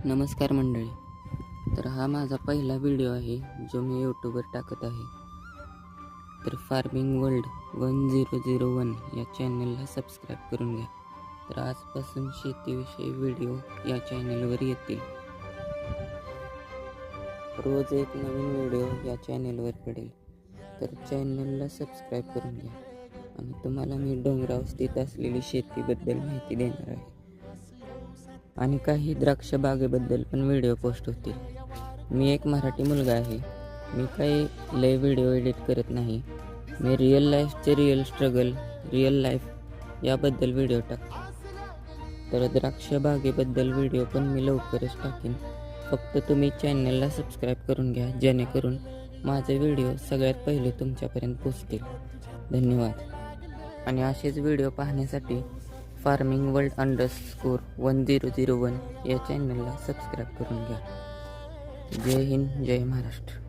नमस्कार मंडळी. तर हा माझा पहिला व्हिडिओ आहे जो मी यूट्यूबवर टाकत आहे. तर फार्मिंग वर्ल्ड 1001 या चॅनलला सबस्क्राईब करून घ्या. तर आजपासून शेतीविषयी व्हिडिओ या चॅनलवर येतील. रोज एक नवीन व्हिडिओ या चॅनलवर पडेल. तर चॅनलला सबस्क्राईब करून घ्या. आणि तुम्हाला मी डोंगरावर स्थित असलेली शेतीबद्दल माहिती देणार आहे. आणि काही द्राक्ष बागेबद्दल पण व्हिडिओ पोस्ट होतील. मी एक मराठी मुलगा आहे. मी काही लय व्हिडिओ एडिट करत नाही. मी रिअल लाईफचे रिअल स्ट्रगल, रिअल लाईफ याबद्दल व्हिडिओ टाकतो. तर द्राक्ष बागेबद्दल व्हिडिओ पण मी लवकरच टाकेन. फक्त तुम्ही चॅनलला सबस्क्राईब करून घ्या, जेणेकरून माझे व्हिडिओ सगळ्यात पहिले तुमच्यापर्यंत पोचतील. धन्यवाद. आणि असेच व्हिडिओ पाहण्यासाठी फार्मिंग वर्ल्ड _1001 या चॅनलला सबस्क्राईब करून घ्या. जय हिंद, जय महाराष्ट्र.